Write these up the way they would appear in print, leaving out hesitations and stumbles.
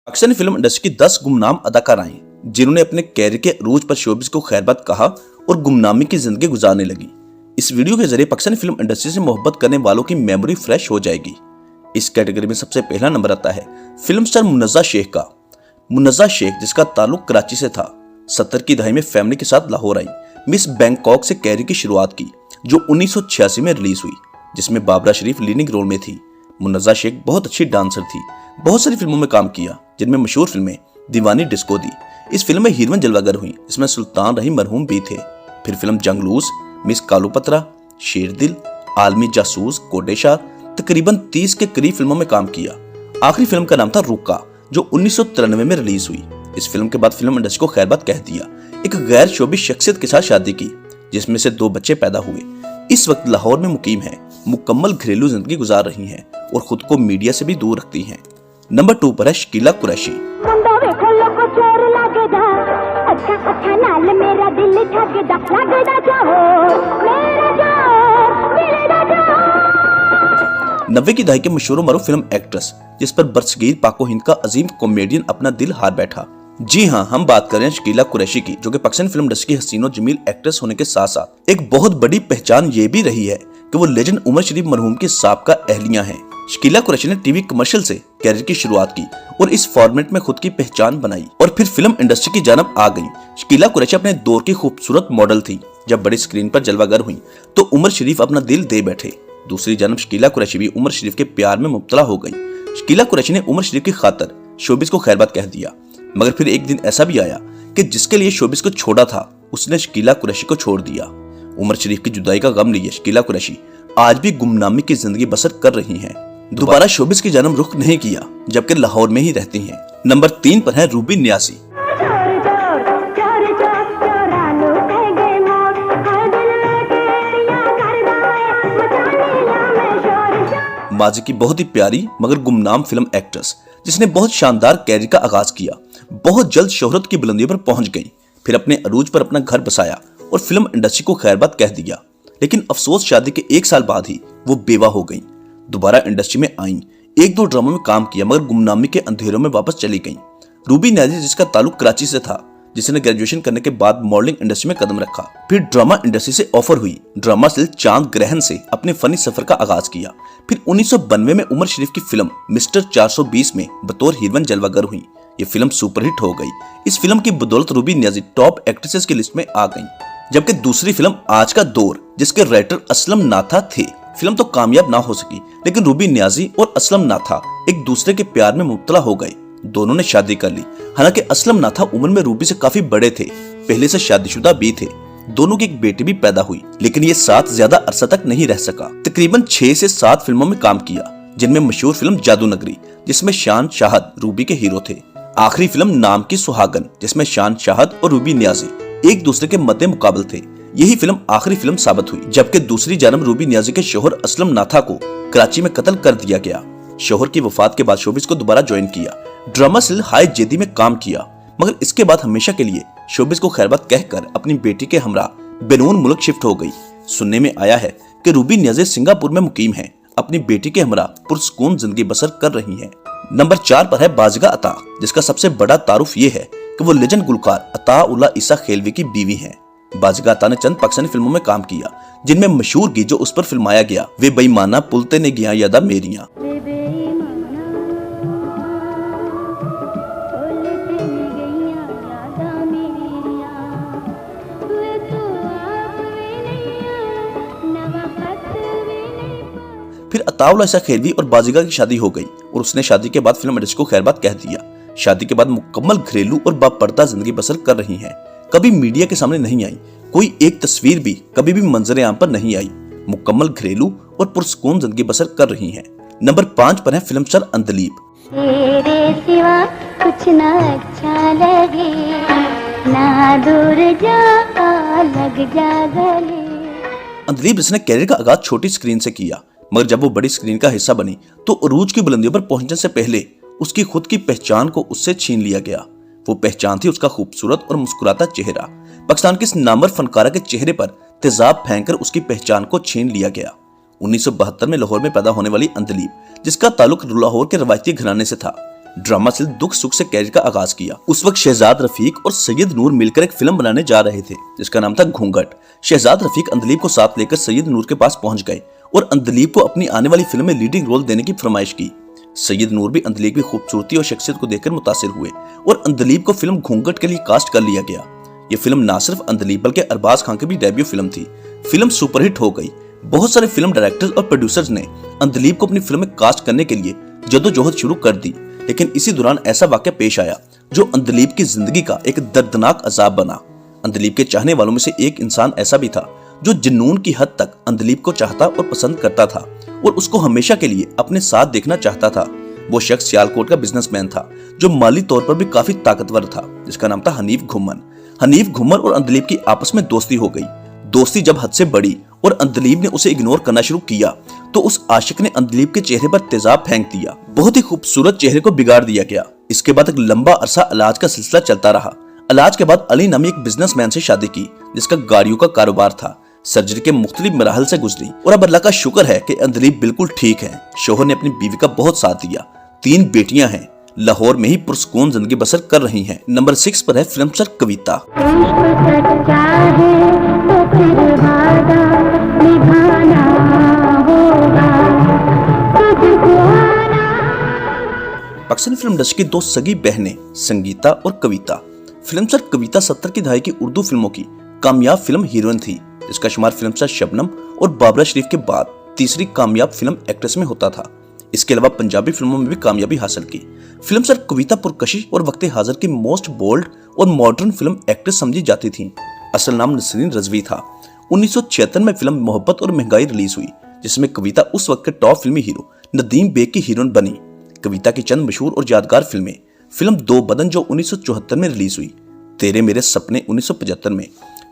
Pakistani film industry की 10 गुमनाम अदाकाराएं जिन्होंने अपने कैरियर के अरूज पर शोबिस को खैरबाद कहा और गुमनामी की जिंदगी गुजारने लगी। इस वीडियो के जरिए पाकिस्तानी फिल्म इंडस्ट्री से मोहब्बत करने वालों की मेमोरी फ्रेश हो जाएगी। इस कैटेगरी में सबसे पहला नंबर आता है फिल्म स्टार मुन्नज़ा शेख का। मुन्नज़ा शेख, जिसका ताल्लुक कराची से था, 70 की दहाई में फैमिली के साथ लाहौर आई। मिस बैंकॉक से कैरियर की शुरुआत की जो 1986 में रिलीज हुई, जिसमें बाबरा शरीफ लीडिंग रोल में थी। मुन्नज़ा शेख बहुत अच्छी डांसर थी। बहुत सारी फिल्मों में काम किया, जिनमें मशहूर फिल्में दीवानी डिस्को दी। इस फिल्म में हीरोइन जलवागर हुई, जिसमें सुल्तान रहीम मरहूम भी थे। फिर फिल्म जंगलूस, मिस कालूपत्रा, शेरदिल, आलमी जासूस, कोटेशार, तकरीबन 30 के करीब फिल्मों में काम किया। आखिरी फिल्म का नाम था रुका, जो 1993 में रिलीज हुई। इस फिल्म के बाद फिल्म इंडस्ट्री को खैरबाद कह दिया। एक गैर शोबी शख्सियत के साथ शादी की, जिसमें से 2 बच्चे पैदा हुए। इस वक्त लाहौर में मुकीम है, मुकम्मल घरेलू जिंदगी गुजार रही हैं और खुद को मीडिया से भी दूर रखती हैं। नंबर 2 पर है शकीला कुरैशी। नब्बे की दहाई के मशहूर मरूफ फिल्म एक्ट्रेस, जिस पर बरसगीर पाको हिंद का अजीम कॉमेडियन अपना दिल हार बैठा। जी हाँ, हम बात कर रहे हैं शकीला कुरैशी की, जो कि पाकिस्तानी फिल्म इंडस्ट्री की हसीन और जमील एक्ट्रेस होने के साथ साथ एक बहुत बड़ी पहचान ये भी रही है कि वो लेजेंड उमर शरीफ मरहूम की साबका अहलिया हैं। शकीला कुरैशी ने टीवी कमर्शियल से कैरियर की शुरुआत की और इस फॉर्मेट में खुद की पहचान बनाई और फिर फिल्म इंडस्ट्री की जानब आ गई। शकीला कुरैशी अपने दौर की खूबसूरत मॉडल थी। जब बड़ी स्क्रीन पर जलवागर हुई तो उमर शरीफ अपना दिल दे बैठे। दूसरी जानब शकीला कुरैशी भी उमर शरीफ के प्यार में मुब्तला हो गई। शकीला कुरैशी ने उमर शरीफ की खातर शोबिस को खैरबाद कह दिया, मगर फिर एक दिन ऐसा भी आया कि जिसके लिए शोबिस को छोड़ा था, उसने शकीला कुरैशी को छोड़ दिया। उमर शरीफ की जुदाई का गम लिए शकीला कुरैशी आज भी गुमनामी की जिंदगी बसर कर रही हैं। दोबारा शोबिस की जानब रुख नहीं किया, जबकि लाहौर में ही रहती हैं। नंबर 3 पर है रूबी नियाज़ी। माजी की बहुत ही प्यारी मगर गुमनाम फिल्म एक्ट्रेस, जिसने बहुत शानदार कैरियर का आगाज किया, बहुत जल्द शोहरत की बुलंदियों पर पहुंच गई। फिर अपने अरूज पर अपना घर बसाया और फिल्म इंडस्ट्री को खैरबाद कह दिया। लेकिन अफसोस, शादी के 1 साल बाद ही वो बेवा हो गई। दोबारा इंडस्ट्री में आई, 1-2 ड्रामों में काम किया, मगर गुमनामी के अंधेरों में वापस चली गई। रूबी नियाज़ी, जिसका ताल्लुक कराची से था, जिसने ग्रेजुएशन करने के बाद मॉडलिंग इंडस्ट्री में कदम रखा। फिर ड्रामा इंडस्ट्री से ऑफर हुई। ड्रामा से चांद ग्रहण से अपने फनी सफर का आगाज किया। फिर 1992 में उमर शरीफ की फिल्म मिस्टर 420 में बतौर हीरोइन जलवागर हुई। ये फिल्म सुपरहिट हो गई। इस फिल्म की बदौलत रूबी नियाज़ी टॉप एक्ट्रेसेस की लिस्ट में आ गई। जबकि दूसरी फिल्म आज का दौर, जिसके राइटर असलम नाथा थे, फिल्म तो कामयाब ना हो सकी, लेकिन रूबी नियाज़ी और असलम नाथा एक दूसरे के प्यार में मुब्तला हो गए। दोनों ने शादी कर ली। हालांकि असलम नाथा उम्र में रूबी से काफी बड़े थे, पहले से शादीशुदा भी थे। दोनों की एक बेटी भी पैदा हुई, लेकिन ये साथ ज्यादा अरसा तक नहीं रह सका। तकरीबन 6 से 7 फिल्मों में काम किया, जिनमें मशहूर फिल्म जादू नगरी, जिसमें शान शाहद रूबी के हीरो थे। आखिरी फिल्म नाम की सुहागन, जिसमें शान शाहद और रूबी नियाज़ी एक दूसरे के मद्दे मुकाबल थे। यही फिल्म आखिरी फिल्म साबित हुई। जबकि दूसरी जानब रूबी नियाज़ी के शोहर असलम नाथा को कराची में कत्ल कर दिया गया। शोहर की वफात के बाद शोबिस को दोबारा ज्वाइन किया। ड्रामा सिल हाई जेदी में काम किया, मगर इसके बाद हमेशा के लिए शोबिस को खैरबाद कहकर अपनी बेटी के हमरा बेनून मुल्क शिफ्ट हो गई। सुनने में आया है कि रूबी नियाज़ी सिंगापुर में मुकीम है, अपनी बेटी के हमरा पुरसकून जिंदगी बसर कर रही हैं। नंबर 4 पर है बाज़िगा अता, जिसका सबसे बड़ा तारुफ ये है कि वो लेजेंड गुलकार अता उल्ला ईसा खेलवी की बीवी हैं। बाज़िगा अता ने चंद पाकिस्तानी फिल्मों में काम किया, जिनमें मशहूर गीत जो उस पर फिल्माया गया, वे बेईमाना पुलते ने गया यादा मेरियां। फिर अताउल्ला ईसा खेलवी और बाज़िगा की शादी हो गई और उसने शादी के बाद फिल्म इंडस्ट्री को खैरबाद कह दिया। शादी के बाद मुकम्मल घरेलू और बापर्दा जिंदगी बसर कर रही हैं। कभी मीडिया के सामने नहीं आई, कोई एक तस्वीर भी कभी भी मंजर आम पर नहीं आई। मुकम्मल घरेलू और पुरसकून जिंदगी बसर कर रही हैं। नंबर 5 पर है फिल्म स्टार अंदलीब। तेरे सिवा कुछ ना अच्छा लगे, ना दूर जा लग जा गले। अंदलीब, जिसने कैरियर का आगाज छोटी स्क्रीन से किया, मगर जब वो बड़ी स्क्रीन का हिस्सा बनी तो अरूज की बुलंदियों पर पहुंचने से पहले उसकी खुद की पहचान को उससे छीन लिया गया। वो पहचान थी उसका खूबसूरत और मुस्कुराता चेहरा। पाकिस्तान के इस नामवर फनकारा के चेहरे पर तेजाब फेंककर उसकी पहचान को छीन लिया गया। 1972 में लाहौर में पैदा होने वाली अंदलीब, जिसका ताल्लुक लाहौर के रवायती घराने से था, ड्रामा से दुख सुख से कैरियर का आगाज किया। उस वक्त शहजाद रफीक और सैयद नूर मिलकर एक फिल्म बनाने जा रहे थे जिसका नाम था घूंघट। शहजाद रफीक अंधलीब को साथ लेकर सैयद नूर के पास पहुंच गए और अंधलीब को अपनी आने वाली फिल्म में लीडिंग रोल देने की फरमाइश की। सैयद नूर भी अंधलीब की खूबसूरती और शख्सियत को देखकर मुतासिर हुए और अंधलीब को फिल्म घूंघट के लिए कास्ट कर लिया गया। ये फिल्म ना सिर्फ अंधलीब बल्कि अरबाज खान की भी डेब्यू फिल्म थी। फिल्म सुपरहिट हो गई। बहुत सारे फिल्म डायरेक्टर्स और प्रोड्यूसर्स ने अंधलीब को अपनी फिल्म में कास्ट करने के लिए जद्दोजहद शुरू कर दी, लेकिन इसी दौरान ऐसा वाकया पेश आया जो अंधलीब की जिंदगी का एक दर्दनाक अजाब बना। अंधलीब के चाहने वालों में से एक इंसान ऐसा भी था जो जुनून की हद तक अंधलीब को चाहता और पसंद करता था और उसको हमेशा के लिए अपने साथ देखना चाहता था। वो शख्स सियालकोट का बिजनेसमैन था जो माली तौर पर भी काफी ताकतवर था, जिसका नाम था हनीफ घुम्मन। हनीफ घुम्मन और अंधलीब की आपस में दोस्ती हो गई। दोस्ती जब हद से बढ़ी और अंधलीब ने उसे इग्नोर करना शुरू किया तो उस आशिक ने अंधलीब के चेहरे पर तेजाब फेंक दिया। बहुत ही खूबसूरत चेहरे को बिगाड़ दिया गया। इसके बाद एक लंबा अरसा इलाज का सिलसिला चलता रहा। इलाज के बाद अली नामी एक बिजनेसमैन से शादी की जिसका गाड़ियों का कारोबार था। सर्जरी के मुख्तलिफ मराहल से गुजरी और अब अल्लाह का शुक्र है कि अंधलीब बिल्कुल ठीक है। शोहर ने अपनी बीवी का बहुत साथ दिया। 3 बेटियां हैं। लाहौर में ही पुरसकून जिंदगी बसर कर रही हैं। नंबर 6 पर है फिल्म स्टार कविता। पाकिस्तानी फिल्म इंडस्ट्री की 2 सगी बहनें संगीता और कविता। फिल्म स्टार कविता 70 की दहाई की उर्दू फिल्मों की कामयाब फिल्म हीरोइन थी, जिसका शुमार फिल्म स्टार शबनम और बाबरा शरीफ के बाद तीसरी कामयाब फिल्म एक्ट्रेस में होता था। इसके अलावा पंजाबी फिल्मों में भी कामयाबी हासिल की। फिल्म स्टार कविता पुरकशिश और वक्त हाजिर की मोस्ट बोल्ड और मॉडर्न फिल्म एक्ट्रेस समझी जाती थी। असल नाम नसरीन रजवी था। 1976 में फिल्म मोहब्बत और महंगाई रिलीज हुई, जिसमें कविता उस वक्त के टॉप फिल्मी हीरो नदीम बेग की हीरोइन बनी। कविता की चंद मशहूर और यादगार फिल्में: फिल्म 2 बदन जो 1974 में रिलीज हुई, तेरे मेरे सपने 1975 में,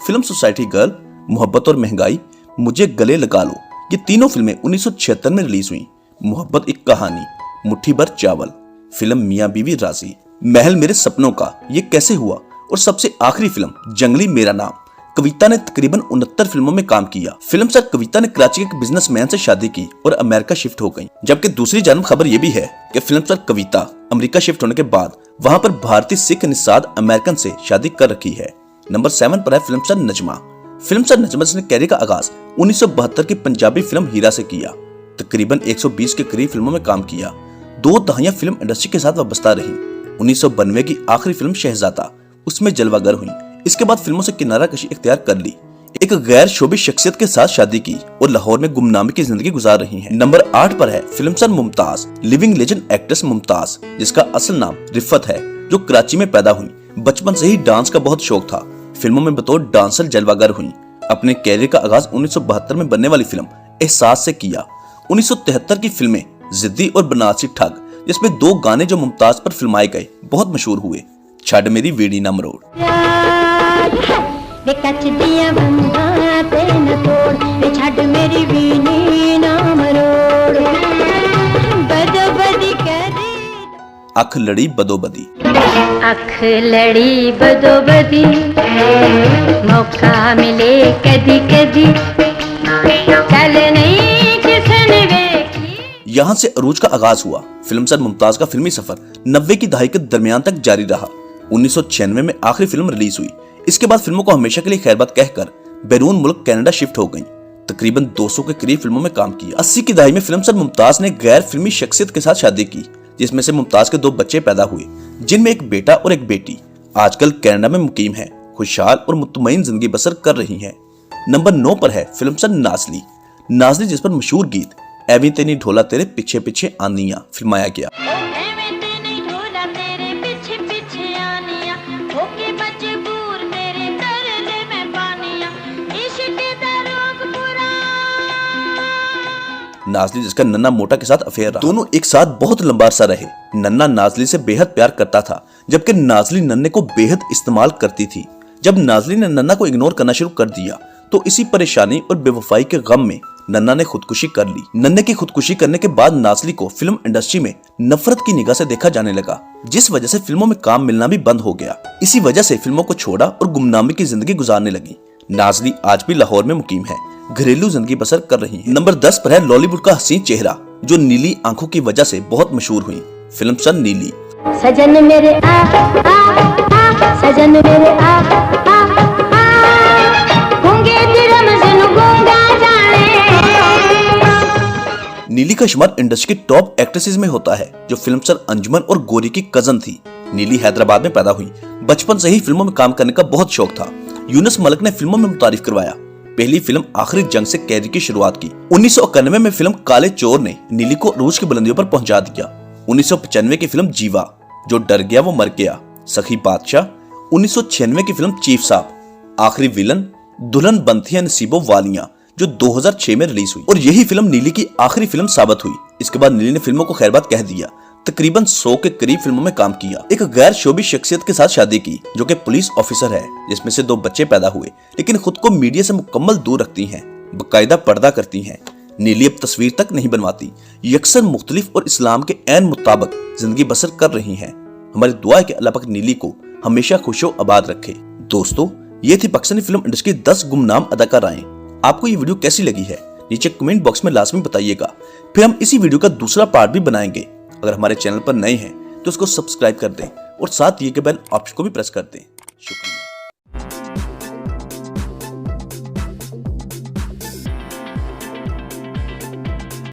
फिल्म सोसाइटी गर्ल, मोहब्बत और महंगाई, मुझे गले लगा लो, ये तीनों फिल्में 1976 में रिलीज हुई। मोहब्बत एक कहानी, मुट्ठी भर चावल, फिल्म मियां बीवी राजी, महल मेरे सपनों का, ये कैसे हुआ और सबसे आखिरी फिल्म जंगली मेरा नाम। कविता ने तकरीबन 69 फिल्मों में काम किया। फिल्म स्टार कविता ने कराची के बिजनेसमैन से शादी की और अमेरिका शिफ्ट हो गई। जबकि दूसरी जानब खबर यह भी है कि फिल्म स्टार कविता अमेरिका शिफ्ट होने के बाद वहां पर भारतीय सिख निषाद अमेरिकन से शादी कर रखी है। नंबर 7 पर है film star Najma. Film star Najma ने कैरियर का आगाज 1972 की पंजाबी फिल्म हीरा से किया। तकरीबन 120 के करीब फिल्मों में काम किया। 2 दहाइयां फिल्म इंडस्ट्री के साथ वाबस्ता रही। 1992 की आखिरी फिल्म शहजादा, उसमें जलवागर हुई। इसके बाद फिल्मों से किनारा कशी इख्तियार कर ली। एक गैर शोभी शख्सियत के साथ शादी की और लाहौर में गुमनामी की जिंदगी गुजार रही हैं। नंबर 8 पर है film star Mumtaz, living legend actress Mumtaz, जिसका असल नाम रिफत है, जो कराची में पैदा हुई। बचपन से ही डांस का बहुत शौक था। फिल्मों में बतौर डांसर जलवागर हुई। अपने कैरियर का आगाज 1972 में बनने वाली फिल्म एहसास से किया। 1973 की फिल्में जिद्दी और बनारसी ठग, जिसमें 2 गाने जो मुमताज पर फिल्माए गए, बहुत मशहूर हुए। छड़ मेरी वेड़ी ना मरोड़, अख लड़ी बदोबदी, अख लड़ी बदोबदी, मौका मिले कदी कदी, चल नहीं किसने देखी। यहाँ से अरूज का आगाज हुआ। फिल्म स्टार मुमताज का फिल्मी सफर 90 की दहाई के दरमियान तक जारी रहा। 1996 में आखिरी फिल्म रिलीज हुई। इसके बाद फिल्मों को हमेशा के लिए खैरबाद कहकर बैरून मुल्क कनाडा शिफ्ट हो गई। तकरीबन 200 के करीब फिल्मों में काम किया। 80 की दहाई में फिल्म स्टार मुमताज ने गैर फिल्मी शख्सियत के साथ शादी की, जिसमें से मुमताज के 2 बच्चे पैदा हुए, जिनमें एक बेटा और एक बेटी। आजकल कनाडा में मुकीम है, खुशहाल और मुतमईन जिंदगी बसर कर रही हैं। नंबर 9 पर है फिल्म स्टार नाजली। नाजली, जिस पर मशहूर गीत एवी तेनी ढोला तेरे पीछे पीछे आनिया फिल्माया गया। नाजली, जिसका नन्ना मोटा के साथ अफेयर रहा। दोनों एक साथ बहुत लंबा अरसा रहे। नन्ना नाजली से बेहद प्यार करता था, जबकि नाजली नन्ने को बेहद इस्तेमाल करती थी। जब नाजली ने नन्ना को इग्नोर करना शुरू कर दिया तो इसी परेशानी और बेवफाई के गम में नन्ना ने खुदकुशी कर ली। नन्ने की खुदकुशी करने के बाद नाजली को फिल्म इंडस्ट्री में नफरत की निगाह से देखा जाने लगा, जिस वजह से फिल्मों में काम मिलना भी बंद हो गया। इसी वजह से फिल्मों को छोड़ा और गुमनामी की जिंदगी गुजारने लगी। नाजली आज भी लाहौर में मुकीम है, घरेलू जिंदगी बसर कर रही है। नंबर 10 पर है लॉलीवुड का हसीन चेहरा, जो नीली आंखों की वजह से बहुत मशहूर हुई, फिल्म स्टार नीली। सजन मेरे आ सजन मेरे आ गूंगे दिरम जन गूंगा जाने। नीली का शुमार इंडस्ट्री की टॉप एक्ट्रेसेस में होता है, जो फिल्म स्टार अंजुमन और गौरी की कजन थी। नीली हैदराबाद में पैदा हुई। बचपन से ही फिल्मों में काम करने का बहुत शौक था। यूनुस मलिक ने फिल्मों में मुतारिफ करवाया। पहली फिल्म आखिरी जंग से कैदी की शुरुआत की। 1991 में फिल्म काले चोर ने नीली को अरूज की बुलंदियों पर पहुंचा दिया। 1995 की फिल्म जीवा, जो डर गया वो मर गया, सखी बादशाह, 1996 की फिल्म चीफ साहब, आखिरी विलन, दुल्हन बनती है नसीबों वालियां, जो 2006 में रिलीज हुई और यही फिल्म नीली की आखिरी फिल्म साबित हुई। इसके बाद नीली ने फिल्मों को खैरबाद कह दिया। तकरीबन 100 के करीब फिल्मों में काम किया। एक गैर शोबी शख्सियत के साथ शादी की, जो कि पुलिस ऑफिसर है, जिसमें से 2 बच्चे पैदा हुए, लेकिन खुद को मीडिया से मुकम्मल दूर रखती हैं, बकायदा पर्दा करती हैं। नीली अब तस्वीर तक नहीं बनवाती, यकसर मुख्तलिफ और इस्लाम के ऐन मुताबिक जिंदगी बसर कर रही हैं। हमारी दुआ है कि अल्लाह पाक नीली को हमेशा खुशो आबाद रखे। दोस्तों, ये थी पाकिस्तानी फिल्म इंडस्ट्री की 10 गुमनाम अदाकाराएं। आपको ये वीडियो कैसी लगी है नीचे कमेंट बॉक्स में लाजमी बताइएगा। फिर हम इसी वीडियो का दूसरा पार्ट भी बनाएंगे। अगर हमारे चैनल पर नए हैं तो इसको सब्सक्राइब कर दें और साथ दिए गए बेल ऑप्शन को भी प्रेस कर दें। शुक्रिया।